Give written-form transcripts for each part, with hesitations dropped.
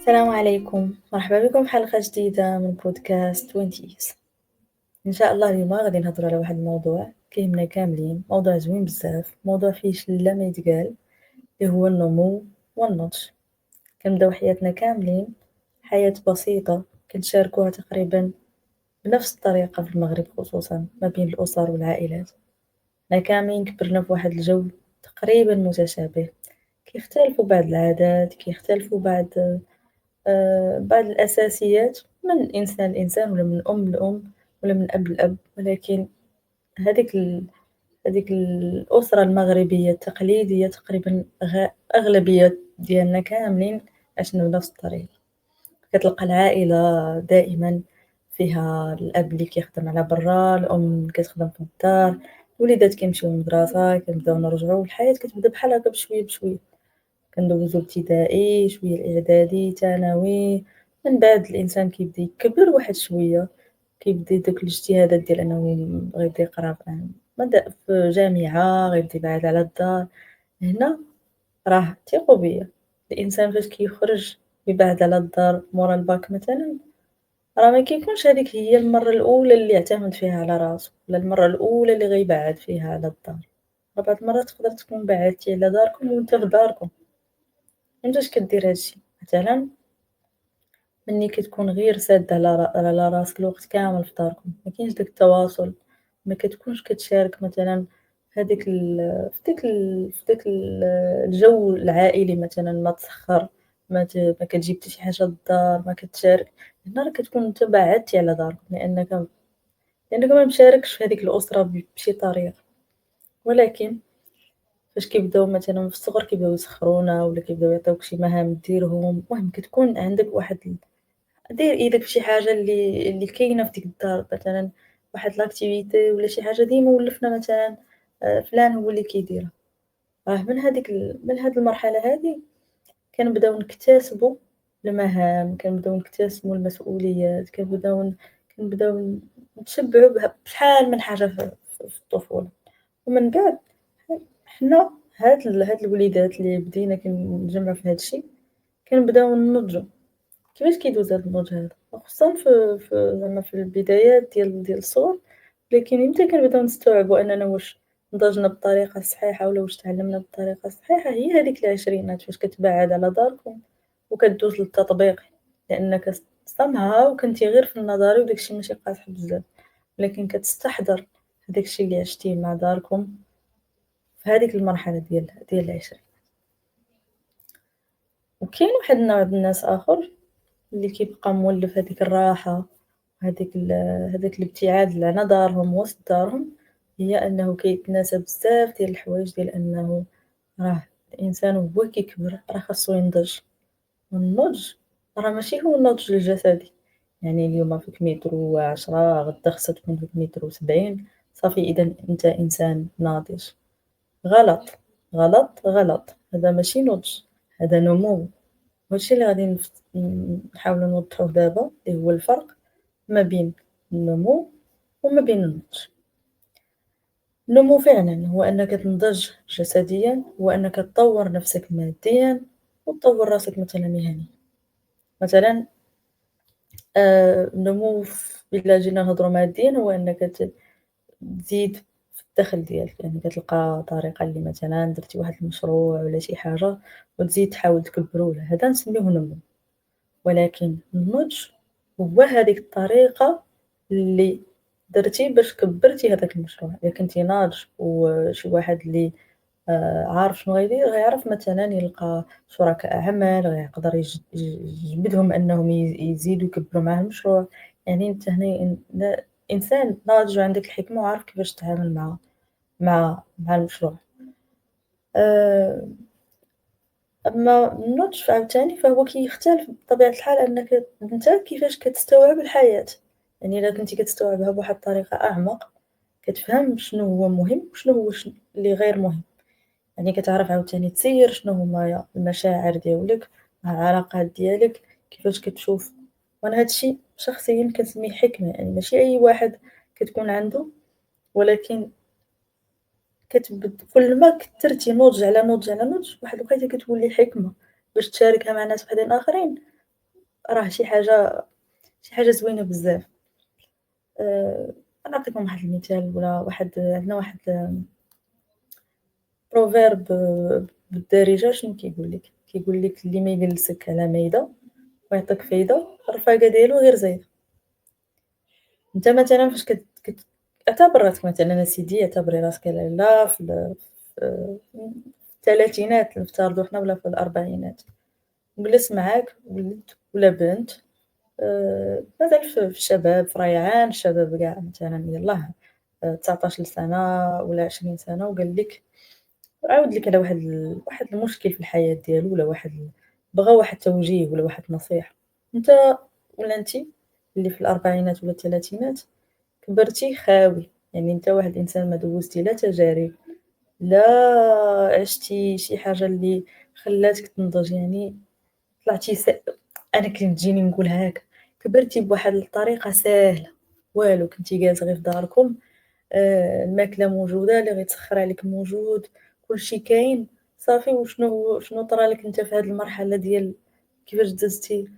السلام عليكم، مرحبا بكم في حلقة جديدة من بودكاست 20 إن شاء الله اليوم غادي نهضروا على واحد الموضوع كيهمنا كاملين، موضوع زوين بزاف، موضوع فيه شلة ما يتقال اللي هو النمو والنضج. كنبداو حياتنا كاملين حياة بسيطة كنشاركوها تقريبا بنفس الطريقة في المغرب خصوصا ما بين الأسر والعائلات. حنا كاملين كبرنا في واحد الجو تقريبا متشابه، كيختلفوا بعض العادات، كيختلفوا بعض الأساسيات من إنسان لإنسان ولا من أم لأم ولا من أب لأب، ولكن هاديك الأسرة المغربية التقليدية تقريبا أغلبية ديالنا كاملين عشنا بنفس الطريقة. كتلقى العائلة دائما فيها الأب اللي كيخدم على برا، الأم كتخدم في الدار، الوليدات كيمشيو للمدرسة، كنبداو نرجعو، الحياة كتبدا بحال هكا بشوية بشوية، كندوزو ابتدائي شوية الإعدادي ثانوي، من بعد الإنسان كيبدا يكبر واحد شوية، كيبدا دوك الاجتهادات ديال أنه غيبدا يقرا في جامعة، غيبدا يبعد على الدار. هنا راه ثقوا بيا، الإنسان فاش كيخرج يبعد على الدار مورا الباك مثلًا، راه ما كيكونش هاديك هي المرة الأولى اللي يعتمد فيها على راسو، ولا المرة الأولى اللي غيبعد فيها على الدار، راه بعض المرات تقدر تكون بعدتي على داركم وأنت في داركم. علاش كدير هادشي؟ مثلًا ملي كتكون غير سادة على راسك الوقت كامل في داركم، مكاينش داك التواصل، ما كتكونش كتشارك مثلًا في داك الجو العائلي مثلًا، ما تسخّر، ما كتجيب حتى شي حاجة للدار، ما كتشارك، هنا راه كتكون نتا بعدتي على داركم لأنك ما مشاركش في هاديك الأسرة بشي طريقة. ولكن فاش كيبداو مثلًا في الصغر كيبداو يسخرونا ولا كيبداو يعطيوك شي مهام ديرهم، المهم كتكون عندك واحد دير إيدك في شي حاجة اللي كاينة في ديك الدار، مثلًا واحد l'activité ولا شي حاجة ديما ولفنا مثلًا فلان هو اللي كيديرها. راه من هاد المرحلة هادي كنبداو نكتسبوا المهام، كنبداو نكتسبوا المسؤوليات، كنبداو نتشبعوا بشحال من حاجة في الطفولة، ومن بعد حنا هاد الوليدات اللي بدينا كنجمعوا في هاد الشي كنبداو ننضجوا. كيفاش كيدوز هاد النضج هذا؟ خصوصًا زعما في البدايات ديال الصغر، لكن إمتى كنبداو نستوعبوا أننا واش نضجنا بالطريقة الصحيحة ولا واش تعلمنا بالطريقة الصحيحة، هي هاديك العشرينات فاش كتبعّد على داركم وكدوز للتطبيق، لأنك somehow كنتي غير في النظري وداك الشي ماشي قاصح بزاف، ولكن كتستحضر هداك الشي اللي عشتيه مع داركم في هاديك المرحلة ديال العشرين. وكاين واحد النوع د الناس آخر اللي كيبقى مولف هاديك الراحة هداك الابتعاد اللي على دارهم وسط دارهم، هي أنه كيتناسى بزاف ديال الحوايج ديال أنه راه الإنسان وهو كيكبر راه خاصو ينضج، والنضج راه ماشي هو النضج الجسدي، يعني اليوم فيك 110 غدا خاصها تكون فيك 170 صافي إذا أنت إنسان ناضج. غلط، غلط، غلط، هذا ماشي نضج، هذا نمو. وهادشي اللي غادي نحاولو نوضحوه دابا اللي هو الفرق ما بين النمو وما بين النضج. النمو فعلًا هو أنك تنضج جسديًا، هو أنك تطوّر نفسك ماديًا وتطوّر راسك مثلًا مهنيًا. مثلًا النمو إلا جينا نهضرو ماديًا هو أنك تزيد في الدخل ديالك، يعني كتلقى طريقة اللي مثلًا درتي واحد المشروع ولا شي حاجة وتزيد تحاول تكبّرو، هذا نسميوه نمو. ولكن النضج هو هاديك الطريقة اللي درتي باش كبّرتي هداك المشروع، إلا كنتِ ناضج وشي واحد اللي عارف شنو غيدير، غيعرف مثلًا يلقى شركاء عمل، غيقدر يجبدهم أنهم يزيدوا يكبّروا معاه المشروع، يعني أنت هنا إنسان ناضج وعندك الحكمة وعارف كيفاش تتعامل مع المشروع. آآ أمّا النضج عاوتاني فهو كيختلف بطبيعة الحال أنك أنت كيفاش كتستوعب الحياة، يعني إلا كنتِ كتستوعبها بواحد الطريقة أعمق، كتفهم شنو هو مهم وشنو هو اللي غير مهم، يعني كتعرف عاوتاني تسيّر شنو هُما المشاعر ديالك مع العلاقات ديالك، كيفاش كتشوف. وأنا هاد الشي شخصيًا كنسميه حكمة، يعني ماشي أي واحد كتكون عنده، ولكن كل ما كترتي نضج على نضج على نضج، واحد الوقيته كتولي حكمة باش تشاركها مع ناس وحدين آخرين، راه شي حاجة زوينة بزاف. أنا نعطيكم واحد المثال ولا عندنا واحد proverb بالدارجة شنو كيقول لك اللي ما يجلسك على ميدة ويعطيك فايدة الرفاقة ديالو غير زايدة. أنت مثلًا فاش اعتبر راسك مثلًا أسيدي اعتبري راسك لاله في الثلاثينات نفترضوا حنا ولا في الأربعينات، وجلس معاك ولد ولا بنت مازال في الشباب في ريعان الشباب كاع مثلًا يلاه 19 سنة ولا 20 سنة وقال لك عاود لك على واحد المشكل في الحياة ديالو ولا بغا واحد التوجيه ولا واحد النصيحة، أنت ولا أنتِ اللي في الأربعينات ولا الثلاثينات كبرتي خاوي، يعني أنت واحد الإنسان ما دوزتي لا تجارب لا عشتي شي حاجة اللي خلاتك تنضج، يعني طلعتي أنا كنت تجيني نقولها هاكا، كبرتي بواحد الطريقة ساهلة، والو كنتي جالسة غير في داركم الماكلة موجودة، اللي غيتسخّر عليك موجود، كلشي كاين، صافي شنو طرالك أنت في هاد المرحلة ديال كيفاش دزتي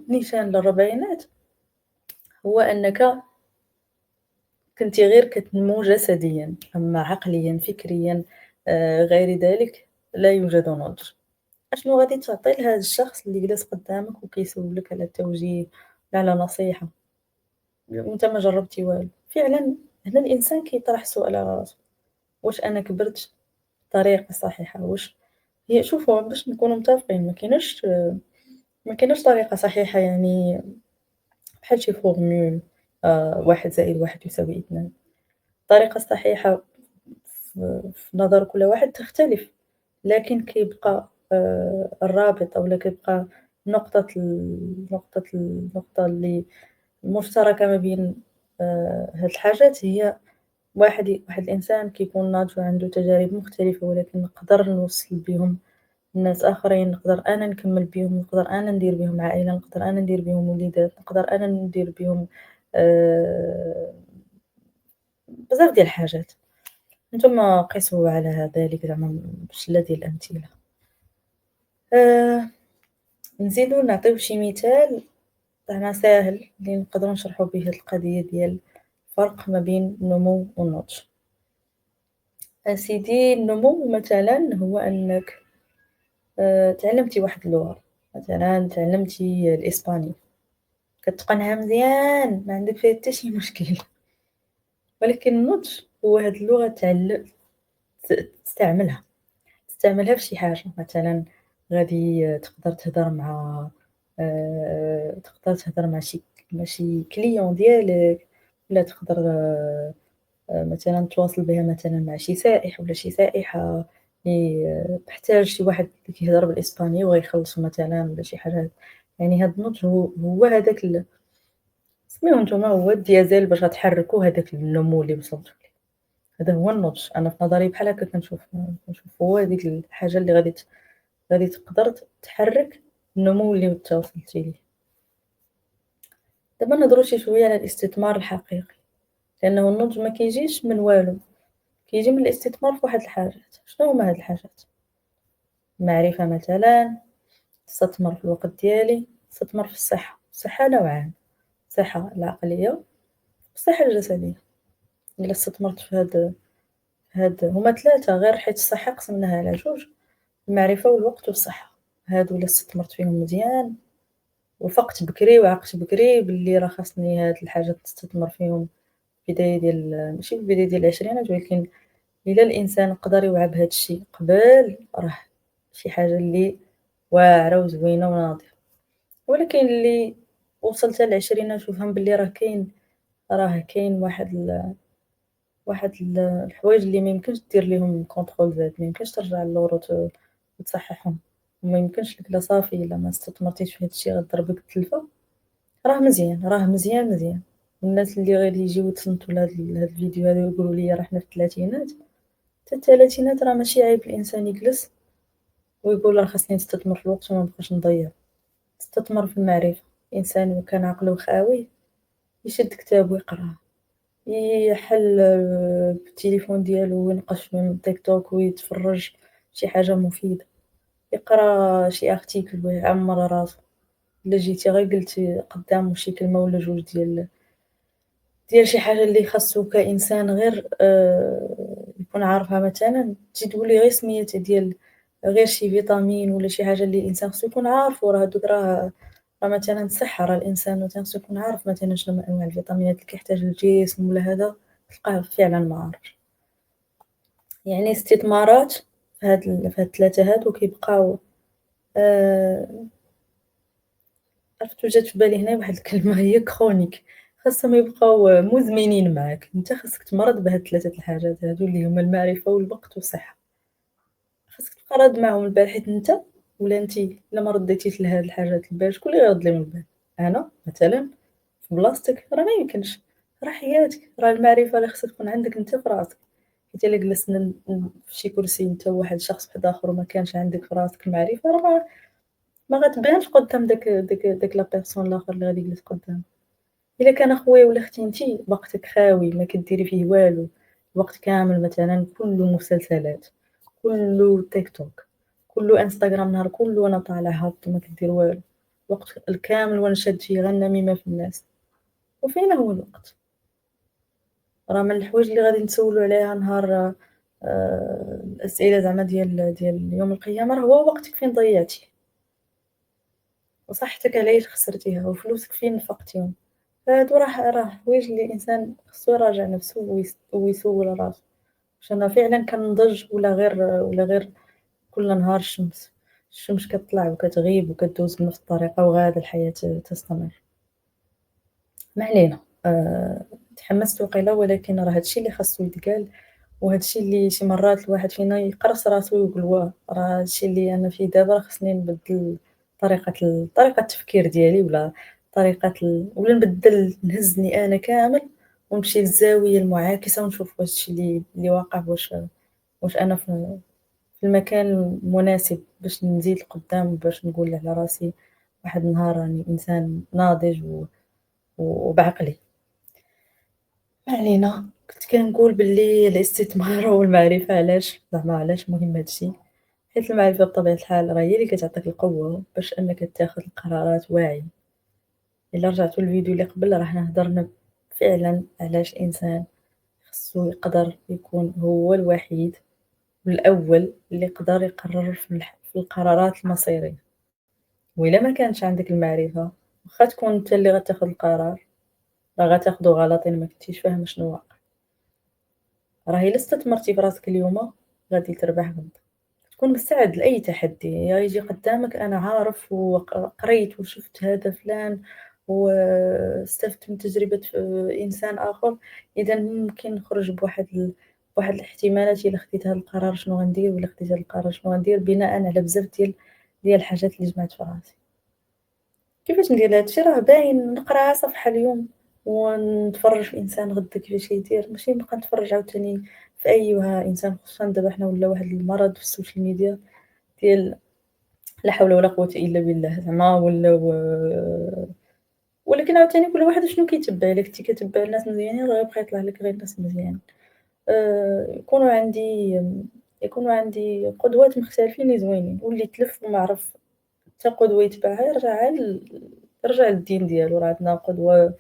نيشان للربعينات، هو أنك كنتِ غير كتنمو جسديًا، أما عقليًا، فكريًا، غير ذلك لا يوجد نضج. أشنو غادي تعطي لهذا الشخص اللي جالس قدامك وكيسولك على توجيه لا على نصيحة وأنت ما جربتي والو؟ فعلًا هنا الإنسان كيطرح سؤال على راسو، واش أنا كبرت بطريقة صحيحة؟ هي شوفوا باش نكونوا متفقين ما كايناش طريقة صحيحة يعني بحال شي formule 1+1=2. الطريقة الصحيحة في نظر كل واحد تختلف، لكن كيبقى الرابط أولا كيبقى النقطة اللي مشتركة ما بين هاد الحاجات هي واحد الإنسان كيكون ناضج وعنده تجارب مختلفة، ولكن نقدر نوصل بيهم لناس آخرين، نقدر أنا نكمّل بيهم، نقدر أنا ندير بيهم عائلة، نقدر أنا ندير بيهم وليدات، نقدر أنا ندير بيهم آآ بزاف ديال الحاجات. نتوما قيسوا على ذلك زعما بشلة ديال الأمثلة. آآ نزيدو نعطيو شي مثال زعما ساهل اللي نقدروا نشرحوا به هاد القضية ديال الفرق ما بين النمو والنضج. أسيدي النمو مثلًا هو أنك تعلمتِ واحد اللغة، مثلًا تعلمتِ الإسبانية، كتقنها مزيان ما عندك فيها حتى شي مشكل، ولكن النضج هو هاد اللغة تستعملها. تستعملها في شي حاجة، مثلًا غادي تقدر تهضر مع شي client ديالك، ولا تقدر مثلًا تواصل بها مثلًا مع شي سائح ولا شي سائحة اللي محتاج شي واحد اللي كيهضر بالإسبانية وغيخلصوا مثلًا ولا شي حاجة، يعني هاد النضج هو هذاك سميوه نتوما هو الديازل باش غتحركوا هذاك النمو اللي وصلتوا ليه، هذا هو النضج، أنا في نظري بحال هكا كنشوف هو هذيك الحاجة اللي غادي تقدر تحرّك النمو اللي نتا وصلتِ ليه. دابا نهضروا شي شوية على الاستثمار الحقيقي، لأنه النضج ما كيجيش من والو، كيجي من الاستثمار في واحد الحاجات، شنو هُما هاد الحاجات؟ المعرفة مثلًا، نستثمر في الوقت ديالي، نستثمر في الصحة، الصحة نوعان، الصحة العقلية والصحة الجسدية، إلا استثمرت في هاد هُما 3 غير حيت الصحة قسمناها على جوج، المعرفة والوقت والصحة، هادو إلا استثمرت فيهم مزيان وفقت بكري وعقت بكري باللي راه خاصني هاد الحاجات نستثمر فيهم في البداية ديال ماشي في البداية ديال العشرينات ولكن إلا الإنسان قدر يوعى بهاد الشي قبل راه شي حاجة اللي واعرة وزوينة وناضية، ولكن اللي وصل حتى العشرينات وفهم بلي راه كاين واحد الحوايج اللي ما يمكنش دير ليهم contrôle Z ما يمكنش ترجع للور وتصحّحهم، وما يمكنش لك لا صافي إلا ما استثمرتيش في هاد الشي غتضربك التلفة. راه مزيان، راه مزيان، مزيان، والناس اللي غادي يجيو يتصنتوا لهاد الفيديو هذا ويقولوا لي راه حنا في التلاتينات، حتى التلاتينات راه ماشي عيب الإنسان يجلس ويقول راه خاصني نستثمر في الوقت وما نبقاش نضيّع، نستثمر في المعرفة، الإنسان كان عقلو خاوي يشد كتاب ويقراه، يحل بالتليفون ديالو وينقش من تيك توك ويتفرج شي حاجة مفيدة، يقرا شي article ويعمّر راسو. إلا جيتي غير قلتي قدّامه شي كلمة ولا جوج ديال شي حاجة اللي خاصو كإنسان غير يكون عارفها مثلًا، تجي تقول غير سميتها ديال غير شي فيتامين ولا شي حاجة اللي الإنسان خصو يكون عارفو، راه هادوك راه مثلًا صحة، راه الإنسان مثلًا خصو يكون عارف مثلًا شنو هُما أنواع الفيتامينات اللي كيحتاجها الجسم ولا هذا، تلقاه فعلًا ما عارفش. يعني استثمارات في هاد ال3 هادو كيبقاو آآ عرفت جات في بالي هنايا واحد الكلمة هي chronique، خاصهم يبقاو مزمنين معاك، أنت خاصك تمرض بهاد 3 الحاجات هادو اللي هُما المعرفة والوقت والصحة، خاصك تبقى راضي معاهم البال حيت أنت ولا أنتِ إلا ما رديتيش لهاد الحاجات البال شكون اللي غيرد لهم البال؟ أنا مثلًا في بلاصتك راه ما يمكنش، راه حياتك، راه المعرفة اللي خصها تكون عندك أنت في راسك، حيت إلا جلسنا في شي كرسي أنت وواحد شخص واحد آخر وما كانش عندك في راسك المعرفة راه ما غتبانش قدّام داك لا بيرسون الآخر اللي غادي يجلس قدامك. إلا كان أخويا ولا أختي أنتِ وقتك خاوي ما كديري فيه والو، الوقت كامل مثلًا كلّه مسلسلات، كلّه تيك توك، كلّه إنستغرام النهار كلّه وأنا طالع هابط ما كدير والو، الوقت الكامل وأنا شاد فيه غير النميمة في الناس، وفين هو الوقت؟ راه من الحوايج اللي غادي نتسولوا عليها نهار الأسئلة زعما ديال يوم القيامة راه هو وقتك فين ضيعتيه، وصحتك علاش خسرتيها، وفلوسك فين نفقتيهم. فهادو راه حوايج اللي الإنسان خصو يراجع نفسه ويسول راسو، واش أنا فعلًا كنضج ولا غير كل نهار الشمس كتطلع وكتغيب وكدوز بنفس الطريقة وغادا الحياة تستمر. ما علينا تحمست وقيلة ولكن راه هاد الشي اللي خاصو يتقال، وهاد الشي اللي شي مرات الواحد فينا يقرص راسو ويقول واه راه هاد الشي اللي أنا فيه دابا راه خصني نبدل طريقة التفكير ديالي ولا نبدل نهزني أنا كامل ونمشي للزاوية المعاكسة ونشوف واش الشي اللي واقع واش أنا في المكان المناسب باش نزيد لقدام باش نقول على راسي واحد النهار راني إنسان ناضج وبعقلي. ما علينا، كنت كنقول باللي الاستثمار والمعرفة علاش مهم هاد الشي، حيت المعرفة بطبيعة الحال راه هي اللي كتعطيك القوة باش أنك تاخد القرارات واعية، إلا رجعتو للفيديو اللي قبل راه حنا هضرنا فعلًا علاش الإنسان خصو يقدر يكون هو الوحيد والأول اللي يقدر يقرر في القرارات المصيرية، وإلا ما كانش عندك المعرفة واخا تكون أنت اللي غتاخد القرار راه غتاخدو غلط إلا ما كنتيش فاهمة شنو واقع، راه إلا استثمرتي في راسك اليومة غادي تربح غدا. تكون مستعد لأي تحدي يجي قدامك أنا عارف قريت وشفت هذا فلان واستفدت من تجربة إنسان آخر إذا ممكن نخرج بواحد الاحتمالات إلا خديت هذا القرار شنو غندير ولا خديت هذا القرار شنو غندير بناء على بزاف ديال الحاجات اللي جمعت في راسي. كيفاش ندير هذا الشي راه باين نقرا صفحة اليوم ونتفرج في إنسان غدا كيفاش يدير ماشي نبقى نتفرج عاوتاني في أيها إنسان خصوصًا دابا حنا ولا واحد المرض في السوشيال ميديا ديال لا حول ولا قوة إلا بالله زعما ولكن عاوتاني كل واحد شنو كيتبع، إلا كنتي كتبع الناس مزيانين راه غيبقى يطلع لك غير الناس مزيانين، يكونوا عندي قدوات مختلفين اللي زوينين، واللي تلف وما عرف حتى قدوة يتبعها يرجع للدين ديالو، راه عندنا قدوة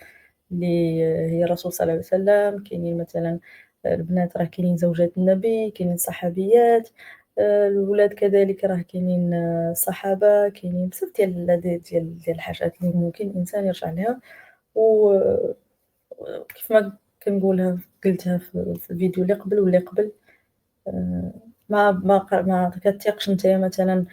اللي هي الرسول صلى الله عليه وسلم، كاينين مثلًا البنات راه كاينين زوجات النبي، كاينين الصحابيات، الولاد كذلك راه كاينين الصحابة، كاينين بزاف ديال الحاجات اللي ممكن الإنسان يرجع ليها، و وكيف ما قلتها في الفيديو اللي قبل واللي قبل ما كتيقش نتايا مثلًا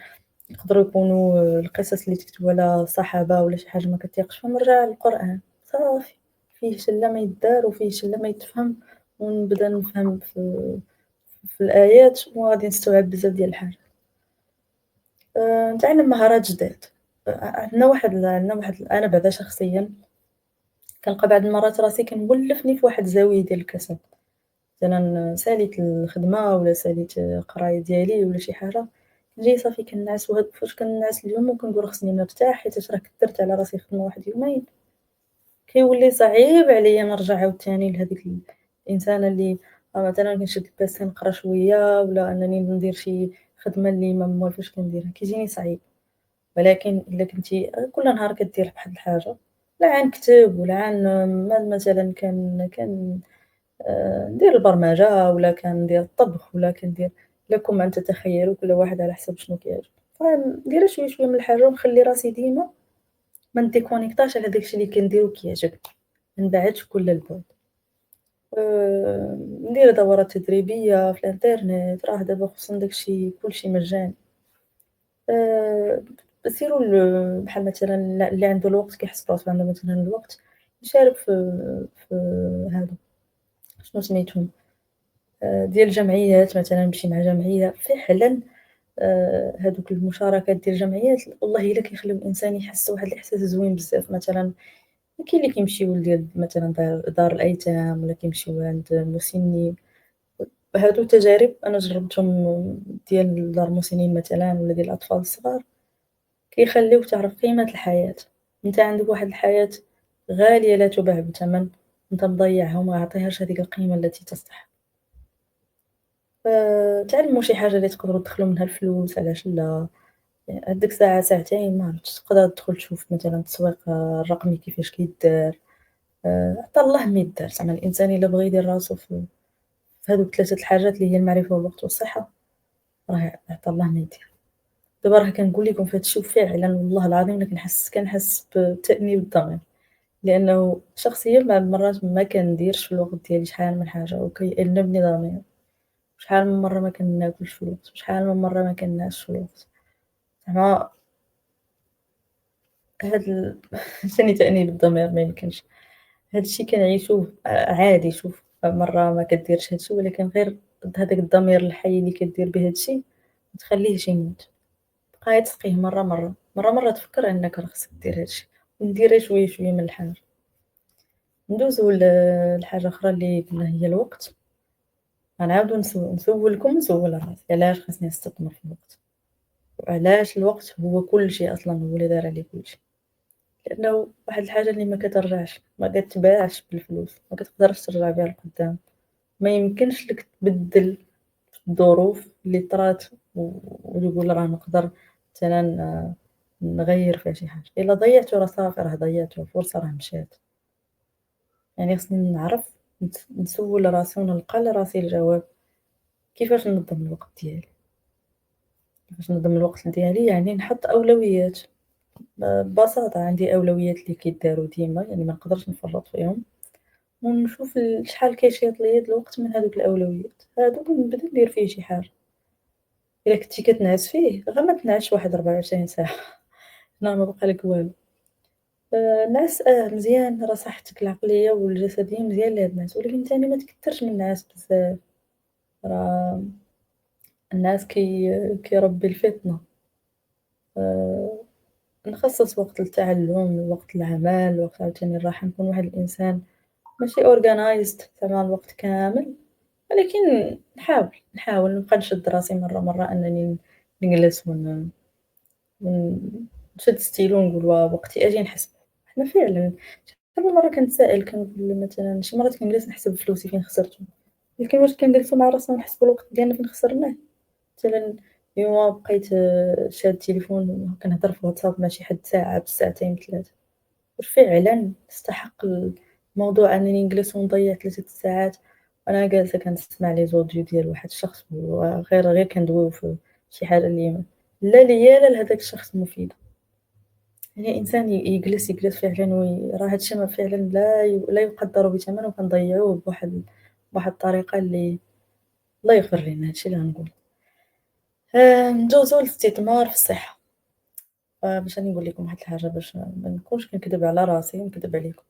يقدروا يكونوا القصص اللي تكتبوا على الصحابة ولا شي حاجة ما كتيقش فنرجع للقرآن صافي، فيه شلة ما يدار وفيه شلة ما يتفهم، ونبدا نفهم في الآيات وغادي نستوعب بزاف ديال الحاجات. نتعلم مهارات جداد، عندنا واحد أنا بعدا شخصيًا كنلقى بعض المرات راسي كنولفني في واحد الزاوية ديال الكسل، مثلًا ساليت الخدمة ولا ساليت القراية ديالي ولا شي حاجة، كنجي صافي كننعس فاش كننعس اليوم وكنقول خصني نرتاح حيتاش راه كدرت على راسي خدمة واحد يومين، كيولي صعيب عليا نرجع عاوتاني لهاديك الإنسانة اللي مثلًا كنشد الباسين نقرا شوية ولا أنني ندير شي خدمة اللي ما موالفاش كنديرها، كيجيني صعيب. ولكن إلا كنتِ كل نهار كدير واحد الحاجة، لا عن كتاب ولا عن مثلًا ندير البرمجة ولا كندير الطبخ ولا كندير لكم أن تتخيلوا كل واحد على حسب شنو كيعجبو، فنديرها شوية شوية من الحاجة ونخلي راسي ديما ما نديكونيكطاش على داك الشي اللي كندير وكيعجبني، ما نبعدش كل البعد. ندير دورات تدريبية في الإنترنت، راه دابا خصوصًا داك الشي كلشي مجاني. آآ سيروا بحال مثلًا اللي عنده الوقت كيحس براسو عنده مثلًا الوقت يشارك في هادو شنو سميتهم، ديال الجمعيات مثلًا يمشي مع جمعية، فعلًا هادوك المشاركات ديال الجمعيات والله إلا كيخليو الإنسان يحس واحد الإحساس زوين بزاف، مثلًا كاين اللي كيمشيو لديال مثلًا دار الأيتام ولا كيمشيو عند المسنين، هادو تجارب أنا جربتهم ديال دار المسنين مثلًا ولا ديال الأطفال الصغار، كيخليوك تعرف قيمة الحياة، أنت عندك واحد الحياة غالية لا تُباع بثمن، أنت مضيّعها وما عطيهاش هذيك القيمة التي تستحق. تعلموا شي حاجة اللي تقدروا تدخلوا منها الفلوس علاش لا، عندك ساعة ساعتين ما عرفتش تقدر تدخل تشوف مثلًا التسويق الرقمي كيفاش كيدار، عطا الله ما يدار، زعما الإنسان إلا بغى يدير راسو في هادوك 3 الحاجات اللي هي المعرفة والوقت والصحة، راه عطا الله ما يدير. دابا راه كنقول لكم في هاد الشي وفعلًا والله العظيم إلا كنحس بتأنيب الضمير، لأنه شخصيًا بعض المرات ما كنديرش في الوقت ديالي شحال من حاجة وكيأنبني ضميري. شحال من مرة ما كناكلش في الوقت، وشحال من مرة ما كننعسش في الوقت، زعما هاد ثاني تأنيب الضمير ما يمكنش، هاد الشي كنعيشوه عادي شوف مرة ما كديرش هاد الشي ولكن غير هداك الضمير الحي اللي كدير به هاد الشي ما تخليهش يموت، بقا تسقيه مرة تفكر أنك راه خصك دير هاد الشي، وندير شوية شوية من الحاجة. ندوزو لحاجة أخرى اللي قلنا هي الوقت، غنعاودو نسولكم ونسول راسي علاش خاصني نستثمر في الوقت؟ وعلاش الوقت هو كل شيء أصلًا، هو اللي داير عليه كل شيء، لأنه واحد الحاجة اللي ما كترجعش، ما كتباعش بالفلوس، ما كتقدرش ترجع بها لقدام، ما يمكنش لك تبدل الظروف اللي طرات وتقول راه نقدر مثلًا نغيّر فيها شي حاجة، إلا ضيعتو راه صافي راه ضيعتو، الفرصة راه مشات، يعني خصني نعرف نسول راسي ونلقى لراسي الجواب، كيفاش ننظم الوقت ديالي، كيفاش ننظم الوقت ديالي يعني نحط أولويات. ببساطة عندي أولويات اللي كيدارو ديما، يعني ما نقدرش نفرّط فيهم، ونشوف شحال كيشيط ليا د الوقت من هادوك الأولويات، هادوك ونبدا ندير فيه شي حاجة، إلا كنتِ كتنعس فيه غير ما تنعسش واحد 24 ساعة، راه ما بقى لك والو، النعاس مزيان راه صحتك العقلية والجسدية مزيان ليها النعاس، ولكن تاني ما تكترش من النعاس بزاف، راه النعاس كيربي الفطنة، آآ نخصص وقت للتعلم، وقت للعمل، وقت عاوتاني الراحة، نكون واحد الإنسان ماشي organized زعما الوقت كامل، ولكن نحاول نبقى نشد راسي مرة أنني نجلس ونشد ستيلو ونقول وقتي أجي نحسب، حنا فعلًا شحال من مرة كنتسائل كنقول مثلًا شي مرات كنجلس نحسب فلوسي فين خسرتهم، ولكن واش كنجلسو مع راسنا ونحسبو الوقت ديالنا فين خسرناه؟ مثلًا اليوم بقيت شاد التليفون كنهضر في الواتساب مع شي حد ساعة بالساعتين 3. فعلًا تستحق الموضوع أنني نجلس ونضيّع 3 ساعات وأنا جالسة كنسمع les audios ديال واحد الشخص غير كندويو في شي حاجة اللي لا ليا لا لهداك الشخص مفيدة، يعني إنسان يجلس فعلًا راه هاد الشي فعلًا لا يُقدّر بثمن وكنضيّعوه بواحد الطريقة اللي الله يغفر لينا، هاد الشي اللي غنقول. ندوزو للاستثمار في الصحة، باش راني نقول لكم واحد الحاجة باش ما نكونش كنكذب على راسي ونكذب عليكم.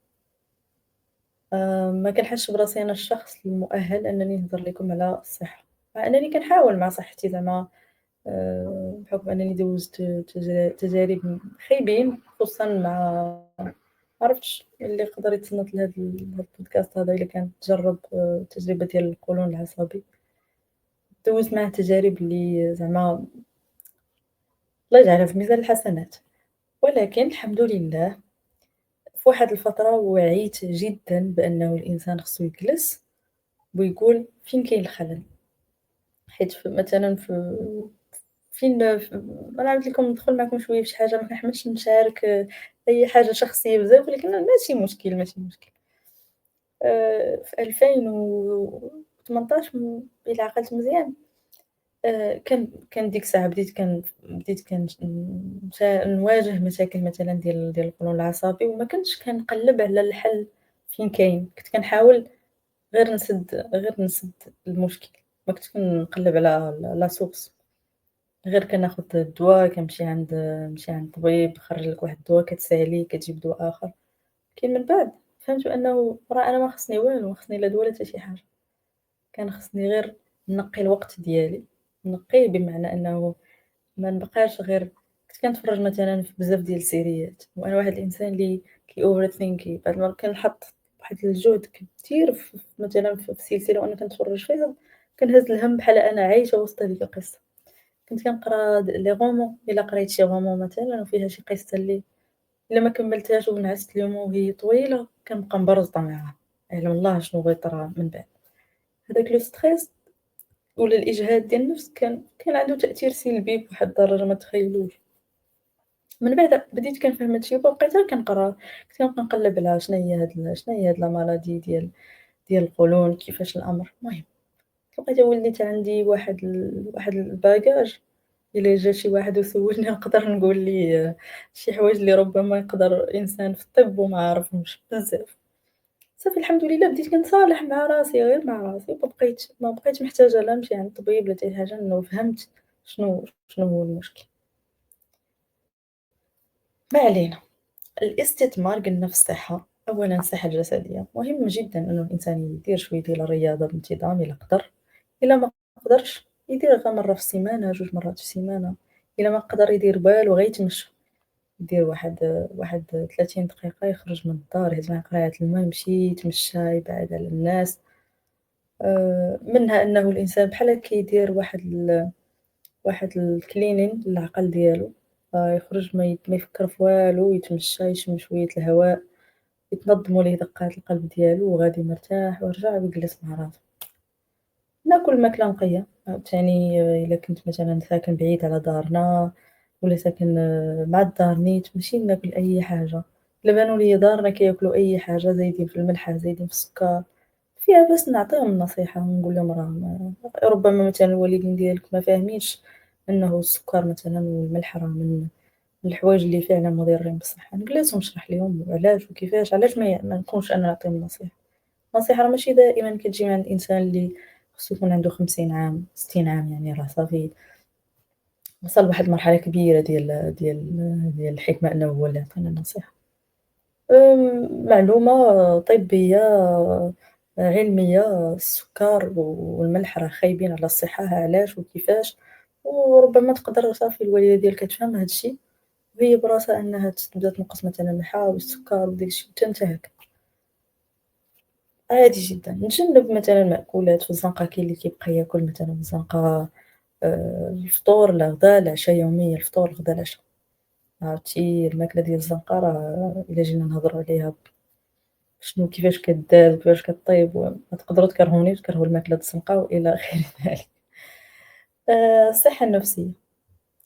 ما كنحسش براسي أنا الشخص المؤهل أنني نهضر لكم على الصحة، مع أنني كنحاول مع صحتي زعما بحكم أنني دوزت تجارب خايبين خصوصًا مع ما عرفتش اللي يقدر يتصنت لهاد البودكاست هذا إلا كان جرّب التجربة ديال القولون العصبي، دوزت معاه تجارب اللي زعما الله يجعلها في ميزان الحسنات، ولكن الحمد لله في واحد الفترة وعيت جدًا بأنه الإنسان خصو يجلس ويقول فين كاين الخلل، حيت مثلًا فين أنا عاودت لكم ندخل معاكم شوية في شي حاجة ما كنحملش نشارك أي حاجة شخصية بزاف، ولكن ماشي مشكل، ماشي مشكل. في 2018 إلا عقلت مزيان، كان ديك الساعة بديت نواجه مشاكل مثلًا ديال القولون العصبي، وما كنتش كنقلّب على الحل فين كاين، كنت كنحاول غير نسد المشكل، ما كنتش كنقلّب على la source. غير كناخد الدوا، نمشي عند طبيب، خرّج لك واحد الدوا كتساليه، كتجيب دوا آخر. لكن من بعد فهمت بأنه راه أنا ما خصني والو، ما خصني لا دوا لا حتى شي حاجة، كان خصني غير نقي الوقت ديالي، نقيه بمعنى أنه ما نبقاش غير كنت كنتفرج مثلًا في بزاف ديال السيريات، وأنا واحد الإنسان اللي overthinking بعد المرات كنحط واحد الجهد كبير مثلًا في سلسلة وأنا كنتفرج فيها، كنهز الهَم بحال أنا عايشة وسط هاديك القصة. كنت كنقرا لي غومون، إلا قريت شي غومون مثلًا وفيها شي قصة اللي إلا ما كمّلتهاش ونعست اليوم وهي طويلة، كنبقى مبرزطة معاها، يعلم الله شنو غيطرا من بعد. هذاك لو ستريس ولا الإجهاد ديال النفس كان عنده تأثير سلبي بواحد الدرجة ما تخيلوش. من بعد بديت كنفهم هادشي وبقيت غير كنقرا، كنت كنبقى نقلّب على شنو هي هاد لا مالادي ديال القولون، كيفاش الأمر، المهم لقيت وليت عندي واحد الباجاج. إلا جا شي واحد وسولني نقدر نقول ليه شي حوايج اللي ربما يقدر إنسان في الطب وما عارفهمش بزاف. صافي الحمد لله بديت كنتصالح مع راسي، غير مع راسي، ما بقيتش محتاجة لا نمشي عند طبيب لا حتى شي حاجة، لأنه فهمت شنو هو المشكل. ما علينا. الاستثمار قلنا في الصحة، أولًا الصحة الجسدية، مهم جدًا إنه الإنسان يدير شوية ديال الرياضة بانتظام إلا قدر، إلا ما قدرش يدير غير مرة في السيمانة، 2 مرات في السيمانة، إلا ما قدر يدير والو غير يتمشى، يدير واحد 30 دقيقة يخرج من الدار، يهز معاه قرعة الما، يمشي يتمشى، يبعد على الناس. منها أنه الإنسان بحال كيدير واحد الcleaning للعقل ديالو، يخرج ما يفكر في والو، يتمشى، يشم شوية الهواء، يتنظموا ليه دقات القلب ديالو وغادي مرتاح ويرجع ويجلس مع راسو. ناكل ماكلة نقية، عاوتاني إلا كنت مثلًا ساكن بعيد على دارنا ولا ساكن مع الدار نيت، ماشي ناكل أي حاجة، إلا بانوا ليا دارنا كياكلوا أي حاجة زايدين في الملحة، زايدين في السكر، فيها باش نعطيهم النصيحة ونقول لهم راه ربما مثلًا الوالدين ديالك ما فاهمينش أنه السكر مثلًا والملح راه من الحوايج اللي فعلًا مضرين بالصحة، نجلس ونشرح ليهم وعلاش وكيفاش، علاش ما نكونش أنا نعطيهم النصيحة. النصيحة راه ماشي دائمًا كتجي من عند الإنسان اللي خصو يكون عنده 50 عام، 60 عام، يعني راه صافي وصل لواحد المرحلة كبيرة ديال الحكمة أنه هو اللي يعطينا النصيحة. معلومة طبية علمية، السكر والملح راه خايبين على الصحة، ها علاش وكيفاش، وربما تقدر صافي الوالدة ديالك كتفهم هاد الشي، وهي براسها أنها تبدا تنقّص مثلًا الملحة والسكر وداك الشي حتى انتهى. عادي جدًا، نتجنب مثلًا المأكولات في الزنقة، كاين اللي كيبقى ياكل مثلًا في الزنقة الفطور، الغدا، العشا يوميًا، الفطور، الغدا، العشا. عرفتي الماكلة ديال الزنقة راه إلا جينا نهضروا عليها شنو كيفاش كدار وكيفاش كطيب تقدروا تكرهوني وتكرهوا الماكلة د الزنقة وإلى غير ذلك. الصحة النفسية،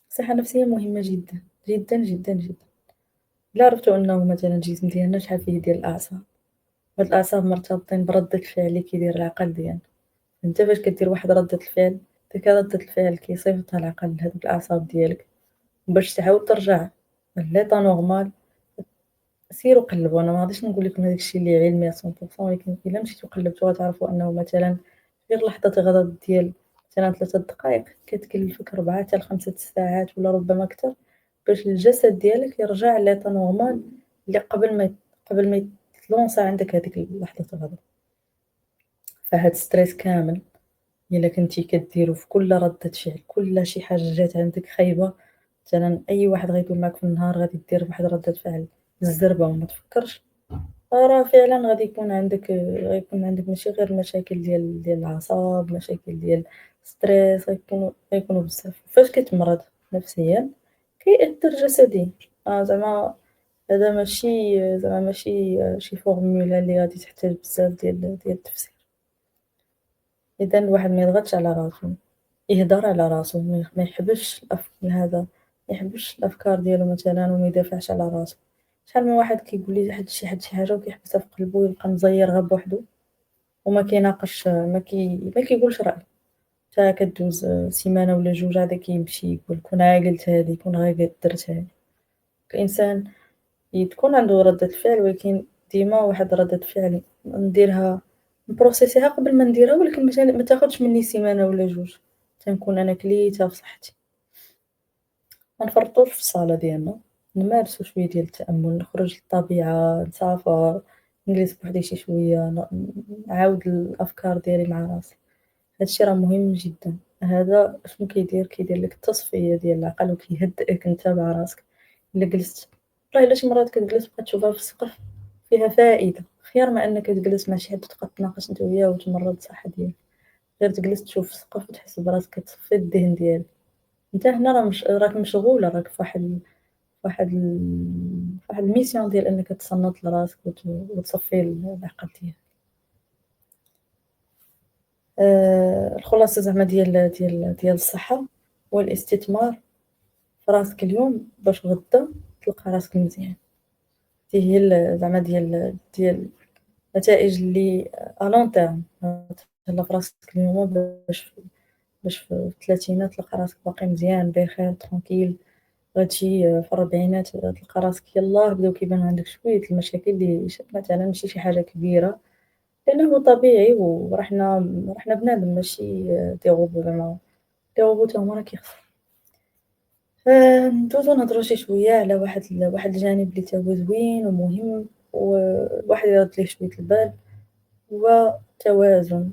الصحة النفسية مهمة جدًا، جدًا، جدًا، جدًا. إلا عرفتوا أنه مثلًا الجسم ديالنا شحال فيه ديال الأعصاب، هاد الأعصاب مرتبطين بردة الفعل اللي كيدير العقل ديالنا. أنت فاش كدير واحد ردة الفعل، ديك ردة الفعل كيصيفطها العقل لهادوك الأعصاب ديالك باش تعاود ترجع للétat normal. سيروا قلّبوا، أنا ما غاديش نقول لكم هذاك الشيء اللي علمي 100%، ولكن إلا مشيتو قلّبتو غتعرفوا أنه مثلًا غير لحظة غضب ديال مثلًا 3 دقايق كتكلفك 4 حتى ل5 ساعات ولا ربما أكتر باش الجسد ديالك يرجع لétat normal اللي قبل ما يتلونسا عندك هاديك لحظة الغضب. فهاد الstress كامل إلا كنتِ كديرو في كل ردة فعل، كل شي حاجة جات عندك خايبة، مثلًا أي واحد غيدوي معاك في النهار غادي دير واحد ردة فعل بالزربة وما تفكّرش، راه فعلًا غيكون عندك ماشي غير مشاكل ديال الأعصاب، مشاكل ديال stress غيكونوا بزاف. فاش كتمرض نفسيًا كيأثّر جسديًا، زعما ماشي شي فورمولا اللي غادي تحتاج بزاف ديال التفسير. إذًا الواحد ما يضغطش على راسو. يهدر على راسو، ما يحبسش هذا، ما يحبسش الأفكار ديالو مثلًا وما يدافعش على راسو. شحال من واحد كيقول لي شي حاجة وكيحبسها في قلبو ويبقى مزيّر غير بوحدو وما كيناقش ما كيقولش رأيه، حتى كدوز سيمانة ولا 2 عاد كيمشي يقول كون ها قلت هادي، كون غير درت هادي. الإنسان تكون عنده ردة فعل ولكن ديما واحد ردة فعل نديرها نبروسيسيها قبل ما نديرها ولكن ما تاخدش مني سيمانة ولا 2، تنكون أنا كليتها في صحتي. ما نفرطوش في الصالة ديالنا، نمارسو شوية ديال التأمل، نخرج للطبيعة، نسافر، نجلس بوحدي شي شوية، نعاود الأفكار ديالي مع راسي. هادشي راه مهم جدًا، هذا شنو كيدير، كيدير لك التصفية ديال العقل وكيهدئك نتا مع راسك. إلا جلست والله إلا شي مرات كتجلس تبقى تشوفها في السقف فيها فائدة، خير ما أنك تجلس مع شي حد وتبقى تناقش نتا وياه وتمرض الصحة ديالك، غير تجلس تشوف في السقف وتحس براسك كتصفي الذهن ديالك. أنت هنا راه راك مشغولة، راك في واحد الmission ديال أنك تصنت لراسك وتصفي العقل ديالك. الخلاصة زعما ديال الصحة هو الاستثمار في راسك اليوم باش غدا تلقى راسك مزيان. هذه هي زعما ديال النتائج اللي à long terme تهلا في راسك اليوم باش في الثلاثينات تلقى راسك باقي مزيان بخير ترونكيل، غتجي في الربعينات تلقى راسك يلاه بداو كيبان عندك شوية المشاكل اللي مثلًا ماشي شي حاجة كبيرة، لأنه طبيعي وراحنا بنادم ماشي دي روبو زعما، دي روبو تا هُما راه كيخسرو. ندوزو نهضرو شي شوية على واحد الجانب اللي تا هو زوين ومهم والواحد يرد ليه شوية البال، هو التوازن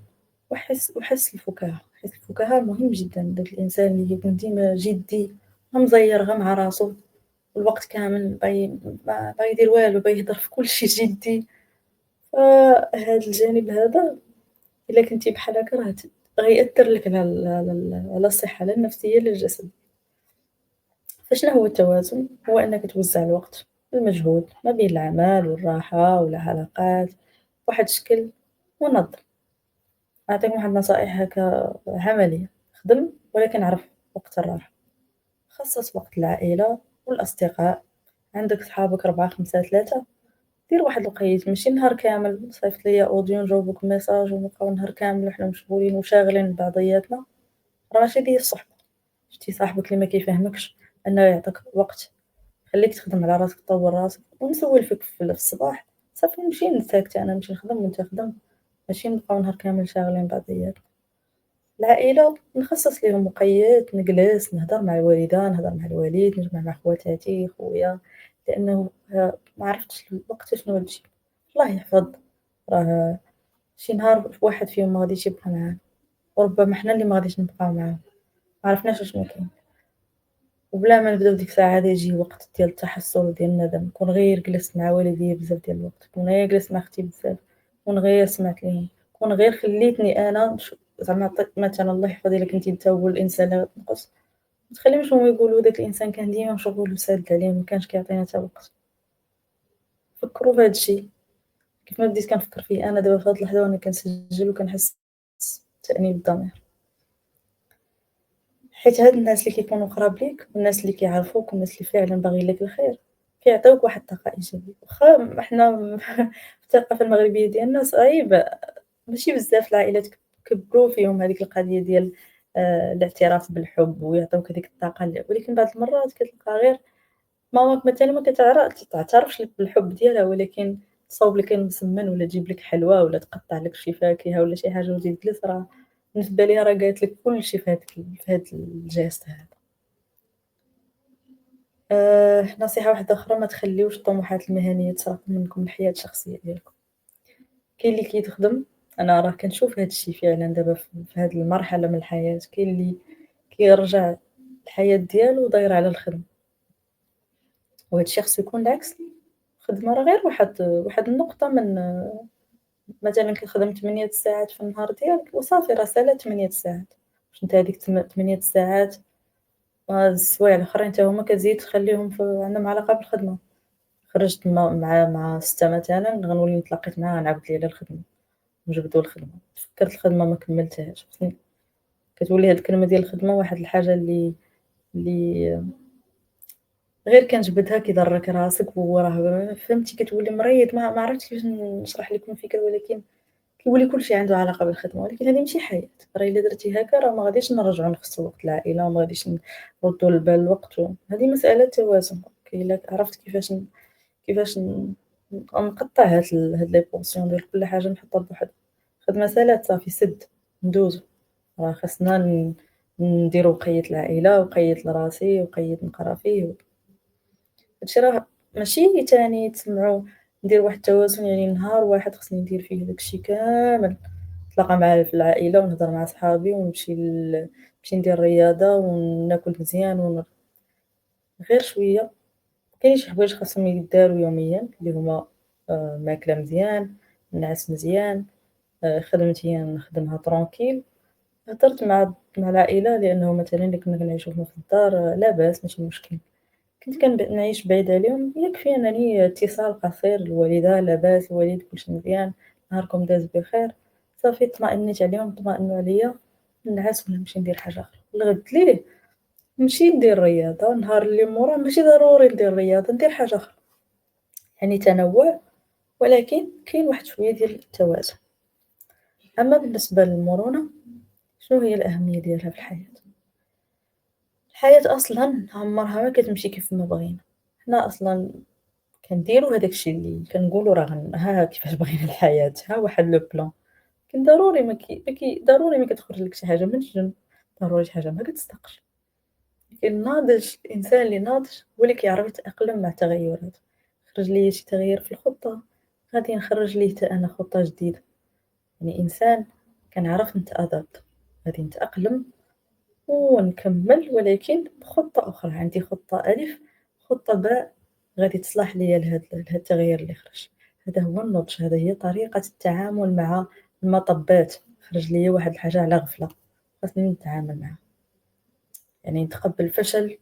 وحس الفكاهة. حس الفكاهة مهم جدًا، داك الإنسان اللي كيكون ديما جدي مزيّر غير مع راسو الوقت كامل باغي يدير والو، باغي يهضر في كلشي جدي، فهاد الجانب هذا إلا كنتِ بحال هاكا راه غيأثّر لك على الصحة لا النفسية لا الجسدية. فشنو هو التوازن؟ هو أنك توزّع الوقت والمجهود ما بين العمل والراحة والعلاقات بواحد الشكل منظم. نعطيك واحد النصائح هاكا عملية، خدم ولكن عرف وقت الراحة، خصّص وقت للعائلة والأصدقاء، عندك صحابك 4، 5، 3 دير واحد الوقيت ماشي نهار كامل صيفط ليا أوديو نجاوبك ميساج ونبقاو نهار كامل وحنا مشغولين وشاغلين بعضياتنا، راه ماشي ديال الصحبة. شتي صاحبك اللي ما كيفهمكش أنه يعطيك وقت، خليك تخدم على راسك طوّر راسك ونسول فيك في الصباح صافي نمشي نساكتة أنا نمشي نخدم وأنت خدم، ماشي نبقاو نهار كامل شاغلين بعضياتنا. العائلة نخصص ليهم وقيت نجلس نهضر مع الوالدة، نهضر مع الوالد، نجمع مع خواتاتي، خويا، لأنه ما عرفتش الوقت شنو غتجيب، الله يحفظ راه شي نهار واحد فيهم ما غاديش يبقى معانا، وربما حنا اللي ما غاديش نبقاو معاهم، ما عرفناش أشنو كاين، وبلا ما نبداو ديك الساعة غادي يجي وقت ديال التحسّر وديال الندم، كون غير جلست مع والديا بزاف ديال الوقت، كون غير جلست مع ختي بزاف، كون غير سمعت ليهم، كون غير خليتني أنا زعما عطيت مثلًا الله يحفظ إلا كنتي نتا هو الإنسان اللي غتنقص، ما تخليهمش هُما يقولوا داك الإنسان كان ديما مشغول وسالد عليهم ما كانش كيعطينا حتى وقت. فكّروا في هاد الشي، كيف ما بديت كنفكّر فيه أنا دابا في هاد اللحظة وأنا كنسجّل وكنحس بتأنيب الضمير، حيت هاد الناس اللي كيكونوا قراب ليك والناس اللي كيعرفوك والناس اللي فعلًا باغيين لك الخير، كيعطيوك واحد الطاقة إيجابية، واخا حنا في الثقافة المغربية ديالنا صعيب ماشي بزاف العائلات كبّروا فيهم هاديك القضية ديال الاعتراف بالحب ويعطيوك هاديك الطاقة ولكن بعض المرات كتلقى غير ماماك مثلًا ما تعترفش لك بالحب ديالها ولكن تصاوب لك المسمّن ولا تجيب لك حلوى ولا تقطّع لك شي فاكهة ولا شي حاجة وتجي تجلس راه بالنسبة ليها راه قالت لك كلشي في هاد الgeste هذا. نصيحة واحدة أخرى ما تخليوش الطموحات المهنية تسرق منكم الحياة الشخصية ديالكم. كاين اللي كيتخدم، أنا راه كنشوف هاد الشي فعلًا دابا في هاد المرحلة من الحياة، كاين اللي كيرجع الحياة ديالو دايرة على الخدمة، وهاد الشي خصو يكون العكس، الخدمة راه غير واحد النقطة من مثلًا كنخدم 8 ساعات في النهار ديالك وصافي راه سالات 8 ساعات، واش نتا هاديك 8 ساعات السوايع الآخرين حتى هُما كتزيد تخليهم عندهم علاقة بالخدمة، خرجت مع 6 مثلًا غنولي تلاقيت معاها نعاود ليها الخدمة. نجبدو الخدمة، فكرت الخدمة ما كمّلتهاش، كتولي هاد الكلمة ديال الخدمة واحد الحاجة اللي غير كنجبدها كيضرك راسك وراه فهمتي كتولي مريض ما عرفتش كيفاش نشرح لكم الفكرة ولكن كيولي كلشي عنده علاقة بالخدمة، ولكن هذه ماشي حياة، راه إلا درتي هاكا راه ما غاديش نرجعو نخصو وقت العائلة وما غاديش نردو البال الوقت هذه مسألة توازن، إلا عرفت كيفاش نقطّع هاد les portions ديال كل حاجة نحطها بوحدها، الخدمة سالات صافي سد ندوزو، راه خاصنا نديرو وقيت العائلة وقيت لراسي وقيت نقرا فيه، هادشي راه ماشي تاني تسمعوا ندير واحد التوازن يعني نهار واحد خصني ندير فيه داك الشي كامل، نتلاقى مع في العائلة ونهضر مع صحابي ونمشي نمشي ندير الرياضة وناكل مزيان غير شوية، كاين شي حوايج خاصهم يدارو يوميًا اللي هُما ماكلة مزيان، نعس مزيان، خدمتي نخدمها tranquille، هدرت مع العائلة لأنه مثلًا إلا كنا كنعيشو في نفس الدار لاباس ماشي مشكل. كنت نعيش بعيد عليهم، يكفي أنني اتصال قصير، الوالدة لاباس، الوالد كلشي مزيان، نهاركم داز بخير، صافي اطمئنيت عليهم، اطمأنوا عليَّ، ننعس ولا نمشي ندير حاجة أخرى، الغد ليه نمشي ندير رياضة، النهار اللي موراه ماشي ضروري ندير رياضة، ندير حاجة أخرى، يعني تنوع ولكن كاين واحد شوية ديال التوازن. أما بالنسبة للمرونة شنو هي الأهمية ديالها في الحياة؟ الحياة أصلًا عمرها ما كتمشي كيف ما بغينا، حنا أصلًا كنديرو هداك الشي اللي كنقولو راه ها كيفاش بغينا الحياة، ها واحد لو بلان، لكن ضروري ضروري ما كتخرجلكش شي حاجة من الجنب، ضروري شي حاجة ما كتصدقش، لكن الناضج الإنسان اللي ناضج هو اللي كيعرف يتأقلم مع التغيرات، خرج ليا شي تغيير في الخطة غادي نخرج ليه حتى أنا خطة جديدة، يعني إنسان كنعرف نتأدابت، غادي نتأقلم ونكمّل ولكن بخطة أخرى، عندي خطة ألِف، خطة باء غادي تصلح ليا لهاد التغيير اللي خرج، هذا هو النضج، هذا هي طريقة التعامل مع المطبات، خرج ليا واحد الحاجة على غفلة، خاصني نتعامل معاها، يعني نتقبل الفشل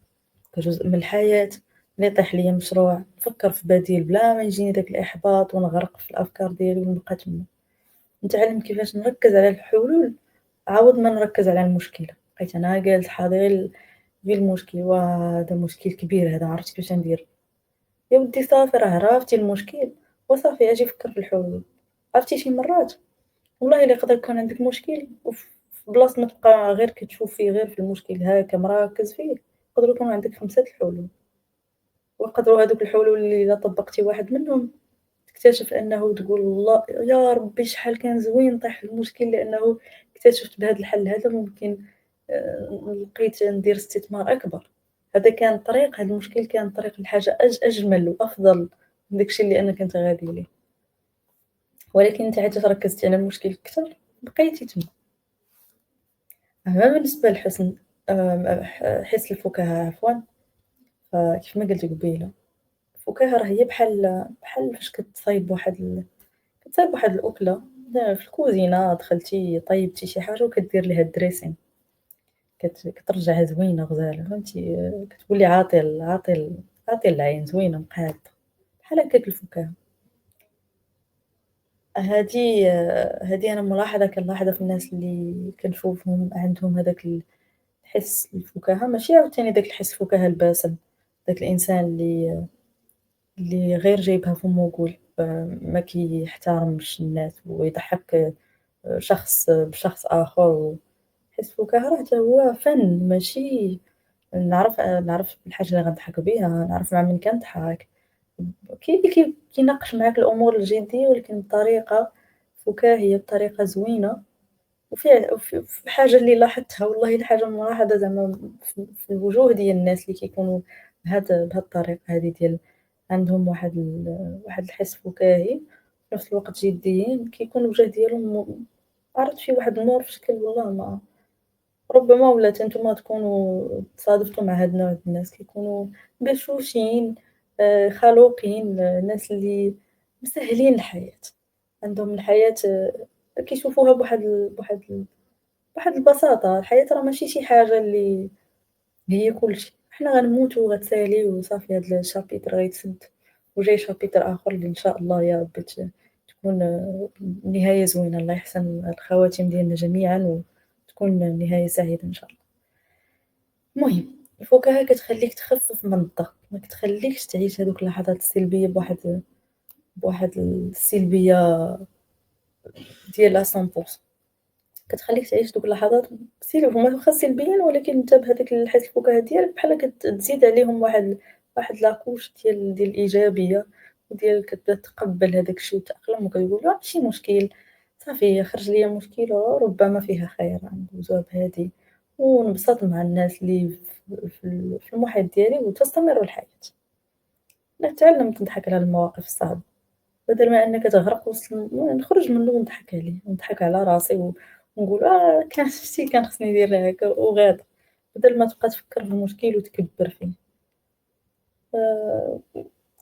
كجزء من الحياة، ملي يطيح ليا مشروع نفكّر في بديل بلا ما يجيني داك الإحباط ونغرق في الأفكار ديالي ونبقى تما، نتعلم كيفاش نركّز على الحلول عوض ما نركّز على المشكلة، بقيت أنا جالسة حاضي غير المشكل، وهذا مشكل كبير هذا ما عرفتش كيفاش ندير، يا ودي صافي راه عرفتي المشكل وصافي أجي فكّر في الحلول، عرفتي شي مرات والله إلا يقدر يكون عندك مشكل في بلاصة ما تبقى غير كتشوف فيه غير في المشكل هاكا مركّز فيه، يقدروا يكونوا عندك 5 الحلول، ويقدروا هادوك الحلول اللي إلا طبّقتي واحد منهم تكتشف أنه تقول الله يا ربي شحال كان زوين طيح في المشكل لأنه اكتشفت بهذا الحل هذا ممكن لقيت ندير استثمار أكبر، هذا كان طريق هذا المشكل كان طريق لحاجة أجمل وأفضل من داك الشي اللي أنا كنت غادي ليه، ولكن نتايا حتى ركزتي على المشكل أكتر بقيتي تما. أما بالنسبة لحسن حس الفكاهة عفوًا، فكيف ما قلت قبيلة الفكاهة راه هي بحال فاش كتصايب واحد الأكلة في الكوزينة دخلتي طيبتي شي حاجة وكدير ليها الdressing كترجعها زوينة غزالة فهمتي، كتولي عاطل العين زوينة مقادة، بحال هكاك الفكاهة. هادي أنا ملاحظة كنلاحظها في الناس اللي كنشوفهم عندهم هذاك الحس الفكاهة ماشي عاوتاني داك الحس الفكاهة الباسل، داك الإنسان اللي غير جايبها فمو وقول ما كيحترمش الناس ويضحّك شخص بشخص آخر حيت الفكاهة راه حتى هو فن ماشي نعرف الحاجة اللي غنضحك بها، نعرف مع من كنضحك، كاين اللي كيناقش معاك الأمور الجدية ولكن بطريقة فكاهية، بطريقة زوينة وفي حاجة اللي لاحظتها والله إلا حاجة ملاحظة زعما في الوجوه ديال الناس اللي كيكونوا بهاد الطريقة هادي ديال عندهم واحد الحس فكاهي وفي نفس الوقت جديين، كيكون الوجه ديالهم عرفت فيه واحد النور في شكل والله ما ربما ولا حتى نتوما تكونوا تصادفتوا مع هاد النوع د الناس، كيكونوا بشوشين خلوقين، ناس اللي مسهّلين الحياة، عندهم الحياة كيشوفوها بواحد البساطة، الحياة راه ماشي شي حاجة اللي هي كلشي، حنا غنموتوا وغتساليو وصافي هاد الشابيتر غيتسد وجاي شابيتر آخر اللي إن شاء الله يا ربي تكون نهاية زوينة، الله يحسن الخواتيم ديالنا جميعًا تكون نهاية سعيدة إن شاء الله. المهم الفكاهة كتخلّيك تخفف من الضغط، ما كتخلّيكش تعيش هادوك اللحظات السلبية بواحد السلبية ديال 100%. كتخلّيك تعيش دوك اللحظات هُما واخا سلبيين ولكن أنت بهاداك الحيت الفكاهة ديالك بحال كتزيد عليهم واحد لاكوش ديال الإيجابية، وديال كتبدا تقبّل هاداك الشي وتأقلم وكتقول ماشي مشكل، صافي خرج ليا مشكل وربما فيها خير ندوزوها بهادي، ونبسط مع الناس اللي في المحيط ديالي وتستمر الحياة. تعلّمت نضحك على المواقف الصعبة. بدل ما أنك تغرق وسط نخرج منه ونضحك عليه، ونضحك على راسي ونقول كان شتي كان خصني ندير هاكا وغادا، بدل ما تبقى تفكر في المشكل وتكبّر فيه.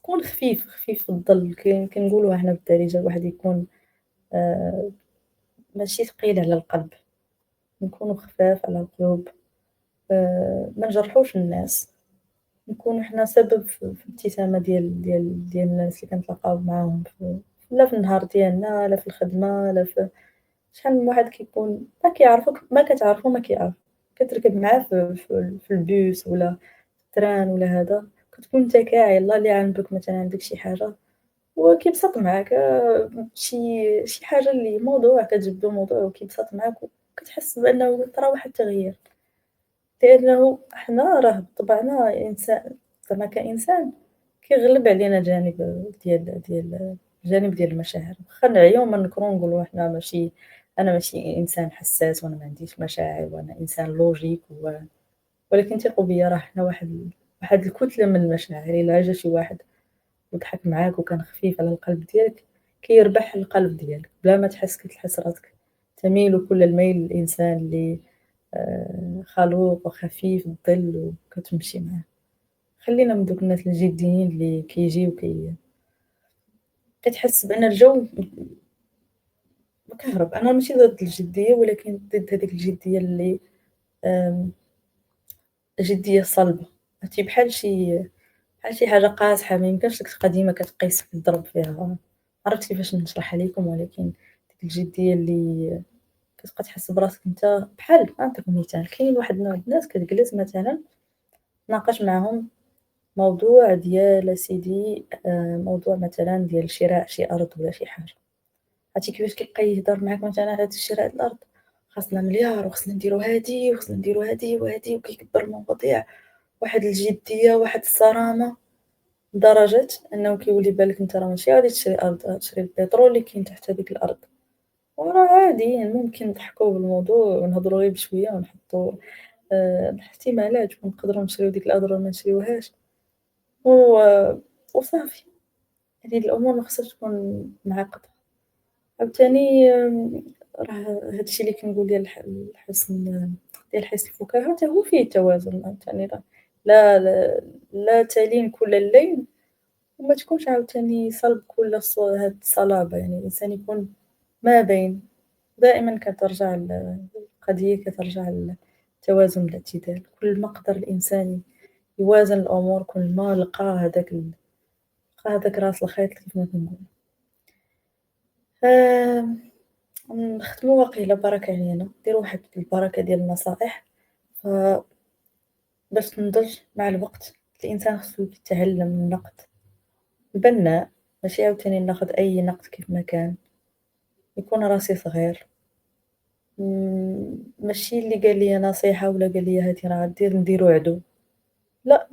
كون خفيف، خفيف في الظل كنقولوها حنا بالدارجة الواحد يكون آآ ماشي ثقيل على القلب، نكونوا خفاف على القلوب، ما نجرحوش الناس، نكونوا حنا سبب في الابتسامة ديال الناس اللي كنتلاقاو معاهم لا في النهار ديالنا لا في الخدمة لا في شحال من واحد كيكون ما كيعرفوك ما كتعرفو ما كيعرفك، كتركب معاه في البوس ولا التران ولا هذا، كتكون نتا كاعي الله اللي عانبك مثلًا عندك شي حاجة وكيبسط معاك شي حاجة اللي موضوع كتجبدو موضوع وكيبسط معاك وكتحس بأنه طرا واحد التغيير، لأنه حنا راه بطبعنا زعما كإنسان كيغلب علينا الجانب ديال المشاعر، واخا نعيو ونكرو نقولو أنا ماشي إنسان حساس وأنا ما عنديش مشاعر وأنا إنسان لوجيك ولكن ثقوا بيا راه حنا واحد الكتلة من المشاعر، إلا جا شي واحد وضحك معاك وكان خفيف على القلب ديالك كيربح القلب ديالك بلا ما تحس كتحس راسك تميل كل الميل للإنسان اللي خلوق وخفيف الظل وكتمشي معاه. خلّينا من دوك الناس الجديين اللي كيجيو كتحس بأن الجو مكهرب، أنا ماشي ضد الجدية ولكن ضد هاديك الجدية اللي آمم، جدية صلبة، عرفتي بحال شي حاجة قاصحة ما يمكنش لك تبقى ديما كتقيس وتضرب فيها، ما عرفتش كيفاش نشرحها ليكم ولكن ديك الجدية اللي كتبقى تحس براسك أنت بحال نعطيكم مثال، كاين واحد النوع د الناس كتجلس مثلًا تناقش معاهم موضوع ديال أسيدي موضوع مثلًا ديال شراء شي أرض ولا شي حاجة. عرفتي كيفاش كيبقى يهضر معاك مثلًا على شراء الأرض، خاصنا مليار وخصنا نديرو هادي وخصنا نديرو هادي وهادي وكيكبّر المواضيع، واحد الجدية واحد الصرامة، لدرجة أنه كيولي بالك أنت راه ماشي غادي تشري أرض، غتشري البترول اللي كاين تحت هاديك الأرض، وراه عادي ممكن نضحكو بالموضوع ونهضرو غير بشوية ونحطو الاحتمالات ونقدرو نشريو ديك الأرض ولا ما نشريوهاش و وصافي، هذه الأمور ما خصهاش تكون معقدة. عاوتاني راه هاد الشي اللي كنقول ديال ديال حِس الفكاهة حتى هو فيه توازن، عاوتاني راه لا تلين كل الليل وما تكونش عاوتاني صلب كل هاد الصلابة، يعني الإنسان يكون ما بين، دائمًا كترجع القضية كترجع للتوازن والاعتدال، كل ما قدر الإنسان يوازن الأمور كل ما لقى هداك راس الخيط كيف ما كنقولوا. آمم نختمو واقيلا بركة علينا، نديرو واحد البركة ديال النصائح، فباش تنضج مع الوقت الإنسان خصو يتعلم النقد البناء، ماشي عاوتاني ناخد أي نقد كيف ما كان، يكون راسي صغير، ماشي اللي قال ليا نصيحة ولا قال ليا هادي راه دير نديرو عدو، لأ،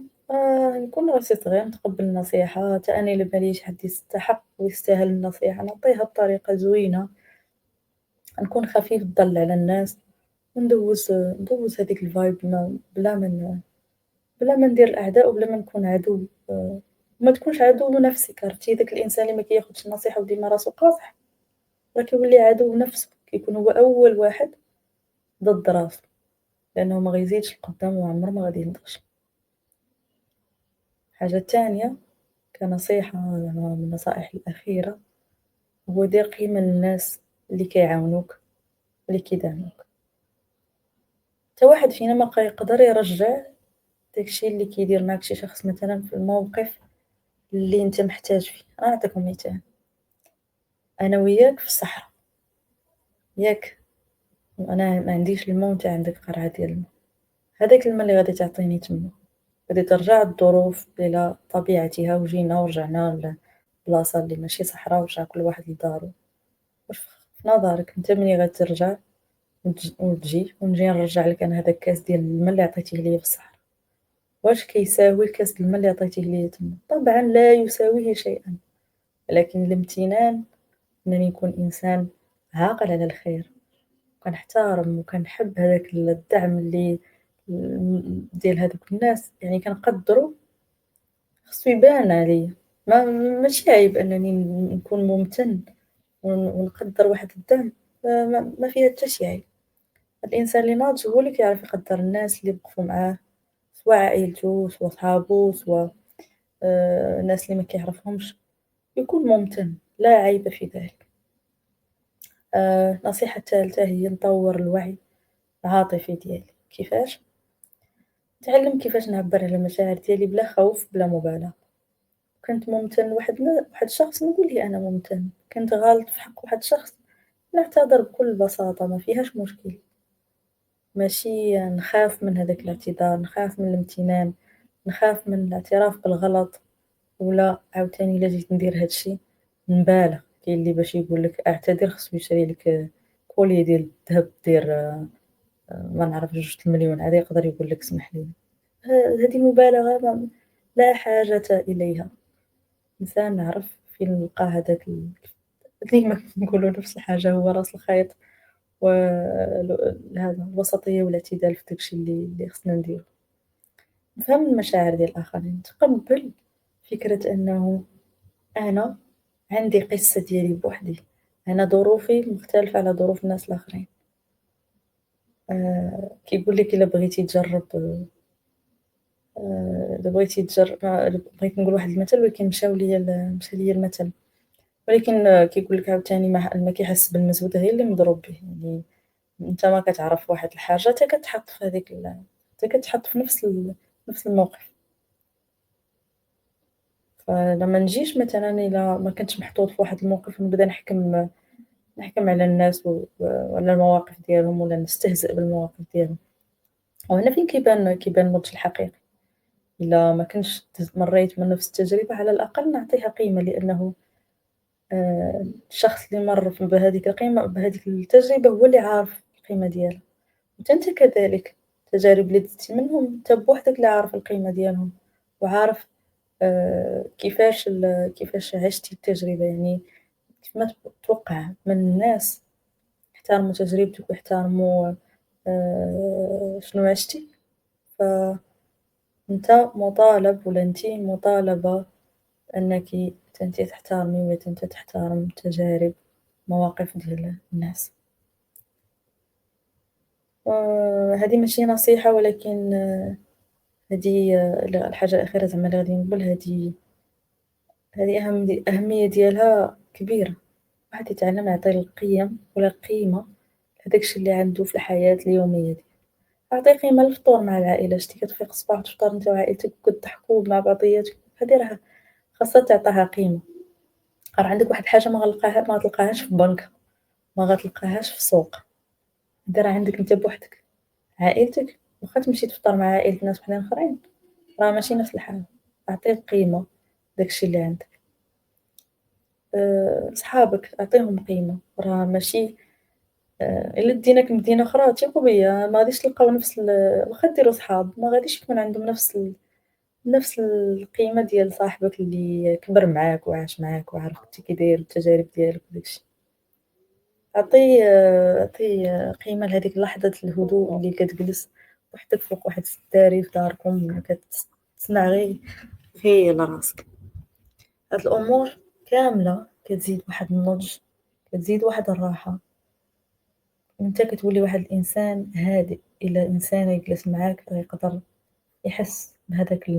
نكون راسي صغير نتقبل النصيحة، حتى أنا إلا بان ليا شي حد يستحق ويستاهل النصيحة نعطيها بطريقة زوينة، نكون خفيف الظل على الناس. ندوّز هاديك الvibe بلا ما ندير الأعداء وبلا ما نكون عدو وما تكونش عدو لنفسك، عرفتي داك الإنسان اللي ما كياخدش النصيحة وديما راسو قاصح راه كيولي عدو لنفسه، كيكون هو أول واحد ضد راسو، لأنه ما غيزيدش لقدام وعمره ما غادي ينضج. الحاجة التانية كنصيحة زعما من النصائح الأخيرة هو دير قيمة للناس اللي كيعاونوك واللي كيدعموك، حتى واحد فينا ما يقدر يرجع داكشي اللي كيدير معاك شي شخص مثلًا في الموقف اللي أنت محتاج فيه، أنا نعطيكم مثال، أنا وياك في الصحرا ياك، أنا ما عنديش الماء وأنت عندك قرعة ديال الماء، هذاك الماء اللي غادي تعطيني تما، غادي ترجع الظروف إلى طبيعتها وجينا ورجعنا لبلاصة اللي ماشي صحرا ورجع كل واحد لدارو، واش في نظرك نتا ملي غترجع وتجي ونجي نرجع لك أنا هداك الكاس ديال الماء اللي عطيتيه ليا في الصحرا، واش كيساوي الكاس الماء اللي عطيتيه ليا تما؟ طبعًا لا يساويه شيئًا، ولكن الامتنان أنني نكون إنسان عاقل على الخير، وكنحتارم وكنحب هداك الدعم اللي ديال هادوك الناس، يعني كنقدّرو خصو يبان عليَّ، ماشي عيب أنني نكون ممتن ونقدّر واحد الدعم، ما فيها حتى شي عيب، الإنسان اللي ناضج هو اللي كيعرف يقدّر الناس اللي وقفوا معاه، سوا عائلتو سوا صحابو سوا الناس اللي ما كيعرفهمش، يكون ممتن، لا عيب في ذلك. النصيحة الثالثة هي نطوّر الوعي العاطفي ديالي، كيفاش؟ نتعلم كيفاش نعبّر على المشاعر ديالي بلا خوف بلا مبالغة، كنت ممتن لواحد الشخص نقول ليه أنا ممتن، كنت غالط في حق واحد الشخص نعتذر بكل بساطة ما فيهاش مشكل، ماشي نخاف من هذاك الاعتذار، نخاف من الامتنان، نخاف من الاعتراف بالغلط، ولا عاوتاني إلا جيت ندير هاد الشي نبالغ، كاين اللي باش يقول لك أعتذر خصو يشري لك كولية ديال الذهب داير ما نعرف 2 المليون عاد يقدر يقول لك اسمح لي، هذه مبالغة لا حاجة إليها، إنسان نعرف فين نلقى هذاك ديما كنقولوا نفس الحاجة هو راس الخيط هذا الوسطية والاعتدال في داك الشي اللي خصنا نديرو، نفهم المشاعر ديال الآخرين، نتقبل فكرة أنه أنا عندي قصة ديالي بوحدي، أنا ظروفي مختلفة على ظروف الناس الآخرين، كيقول لك إلا بغيتي تجرّب إلا بغيتي بغيت نقول واحد المثل ولكن مشى ليا المثل، ولكن كيقول لك عاوتاني ما كيحس بالمجهود غير اللي مضروب به، يعني أنت ما كتعرف واحد الحاجة حتى كتحط في هاديك حتى كتحط في نفس الموقف، فلا ما نجيش مثلًا إلا ما كنتش محطوط في واحد الموقف ونبدا نحكم على الناس وعلى المواقف ديالهم ولا نستهزئ بالمواقف ديالهم، وهنا فين كيبان النضج الحقيقي. إلا ما كنتش مرّيت من نفس التجربة على الأقل نعطيها قيمة، لأنه الشخص اللي مَر بهاديك التجربة هو اللي عارف القيمة ديالها، وحتى أنت كذلك التجارب اللي دزتي منهم أنت بوحدك اللي عارف القيمة ديالهم، وعارف كيفاش عشتِ التجربة، يعني كيف ما توقع من الناس يحترموا تجربتك ويحترموا شنو عشتِ، فأنت مطالب ولا أنتِ مطالبة أنكِ أنتِ تحترمي وأنت تحترم تجارب مواقف ديال الناس. هذه ماشي نصيحة ولكن هذه الحاجة الأخيرة زعما اللي غادي نقول هذه الأهمية ديالها كبيرة، الواحد يتعلم يعطي القيم ولا القيمة لهداك الشي اللي عنده في الحياة اليومية ديالو، أعطي قيمة للفطور مع العائلة، شتي كتفيق الصباح تفطر انت وعائلتك وكضحكوا مع بعضياتكم، هذه راه خاصها تعطاها قيمة، راه عندك واحد الحاجة ما غتلقاهاش في بنكة، ما غتلقاهاش في سوق. أنت راه عندك أنت بوحدك، عائلتك واخا تمشي تفطر مع عائلة ناس وحدين آخرين راه ماشي نفس الحاجة، أعطي قيمة لداك الشي اللي عندك، صحابك أعطيهم قيمة، راه ماشي إلا ديناك لمدينة أخرى ثيقوا بيا ما غاديش تلقاو واخا ديرو صحاب ما غاديش يكون عندهم نفس القيمة ديال صاحبك اللي كبر معاك وعاش معاك وعارف كنتي كي داير التجارب ديالك وداك الشي. أعطي قيمة لهاديك لحظة الهدوء اللي كتجلس وحدك فوق واحد السداري في داركم كتسمع غير لراسك، هاد الأمور كاملة كتزيد واحد النضج، كتزيد واحد الراحة، وأنت كتولي واحد الإنسان هادئ، إلا إنسان يجلس معاك راه يقدر يحس بهداك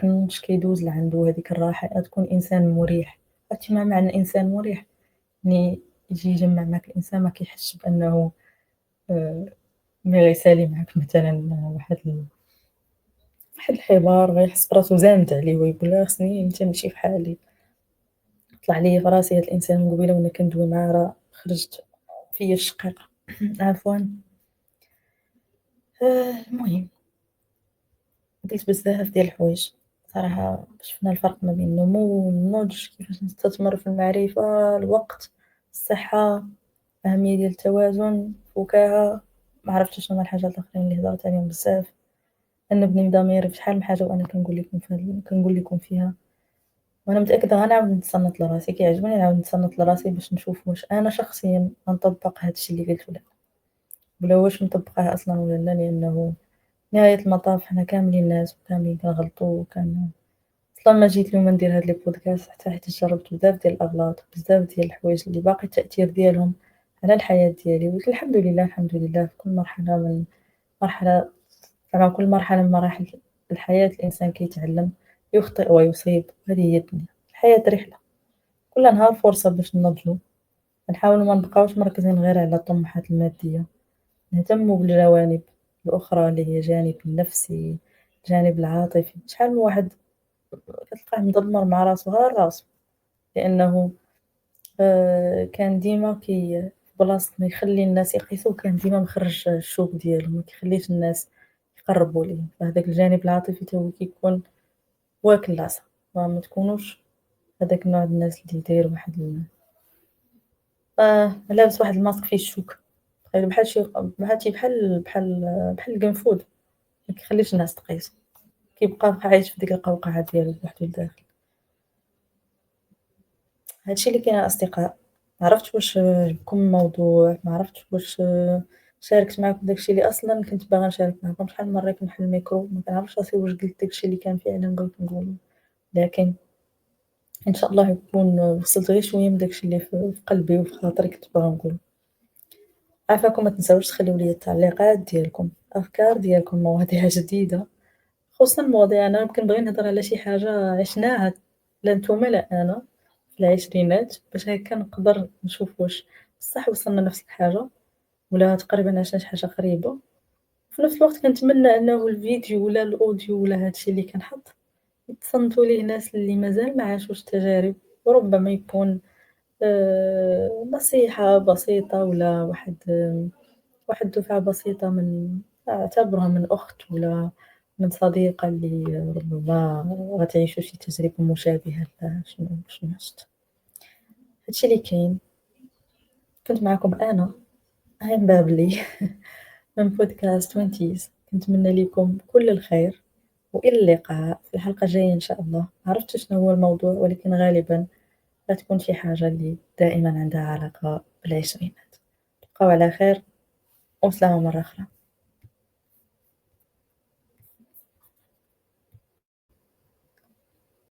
النضج كيدوز لعندو هاديك الراحة، تكون إنسان مريح، عرفتي ما معنى إنسان مريح؟ يعني يجي يجمّع معاك الإنسان ما كيحسش بأنه آآ ملي غيسالي معاك مثلًا واحد الحوار غيحس براسو زاند عليه ويقول خصني حتى نمشي فحالي، طلع ليا في راسي هاد الإنسان من قبيلة وأنا كندوي معاه راه خرجت فيا الشقيقة. عفوًا. المهم قلت بزاف ديال الحوايج صراحة. شفنا الفرق ما بين النمو والنضج، كيفاش نستثمر في المعرفة، الوقت، الصحة، أهمية ديال التوازن، الفكاهة. ما عرفتش شنو هما الحاجات الآخرين اللي هضرت عليهم بزاف. أنبني ضميري في شحال من حاجة وأنا كنقول لكم فيها، وأنا متأكدة غنعاود نتصنت لراسي. كيعجبني نعاود نتصنت لراسي باش نشوف واش أنا شخصيًا غنطبّق هاد الشي اللي قلت ولا واش مطبّقاه أصلًا ولا لا، لأنه نهاية المطاف حنا كاملين ناس وكاملين كنغلطوا أصلًا ما جيت اليوم ندير هاد les podcasts حيت جربت بزاف ديال الأغلاط وبزاف ديال الحوايج اللي باقي التأثير ديالهم على الحياة ديالي، ولكن الحمد لله، الحمد لله في كل مرحلة زعما كل مرحلة من مراحل الحياة الإنسان كيتعلم، يخطئ ويصيب. هذه هي الدنيا، الحياة رحلة، كل نهار فرصة باش نضجو. نحاولوا ما نبقاوش مركزين غير على الطموحات المادية، نهتموا بالجوانب الأخرى اللي هي الجانب النفسي، الجانب العاطفي. شحال من واحد كتلقاه مدمر مع راسو غير راسو، لأنه كان ديما في بلاصة ما يخلي الناس يقيسوه، كان ديما مخرّج الشوك ديالو، ما كيخليش الناس يقربوا ليه. فهداك الجانب العاطفي تا هو كيكون واكل العصا. فما تكونوش هذاك النوع د الناس اللي داير واحد لابس واحد الماسك فيه الشوك، تخيل بحال القنفذ، ما كيخليش الناس تقيسو، كيبقى عايش في ديك القوقعة ديالو بوحدو لداخل. هادشي اللي كاين أصدقاء. ما عرفتش واش عجبكم الموضوع، ما عرفتش واش شاركت معاكم داكشي اللي أصلًا كنت باغا نشارك معاكم. شحال من مرة كنحل الميكرو ما كنعرفش راسي واش قلت داكشي اللي كان فعلًا بغيت نقولو، لكن إن شاء الله يكون وصلت غير شوية من داكشي اللي في قلبي وفي خاطري كنت باغا نقولو. عافاكم ما تنساوش تخليو ليا التعليقات ديالكم، الأفكار ديالكم، مواضيع جديدة، خصوصًا المواضيع. أنا كنبغي نهضر على شي حاجة عشناها لا نتوما لا أنا في العشرينات، باش هاكا نقدر نشوف واش بصح وصلنا لنفس الحاجة ولا تقريبًا عشنا شي حاجة قريبة. وفي نفس الوقت كنتمنى أنه الفيديو ولا الأوديو ولا هادشي اللي كنحط يتصنتوا ليه ناس اللي مازال ما عاشوش التجارب، وربما يكون نصيحة بسيطة ولا واحد الدفعة بسيطة من أعتبرها من أخت ولا من صديقة اللي ربما غتعيشوا شي تجربة مشابهة لشنو عشت. هادشي اللي كاين. كنت معكم أنا هيم بابلي من بودكاست توينتيز. كنتمنى ليكم كل الخير وإلى اللقاء في الحلقة الجاية إن شاء الله. ما عرفتش شنو هو الموضوع، ولكن غالبًا غتكون شي حاجة اللي دائمًا عندها علاقة بالعشرينات. تبقاو على خير وسلامة مرة أخرى.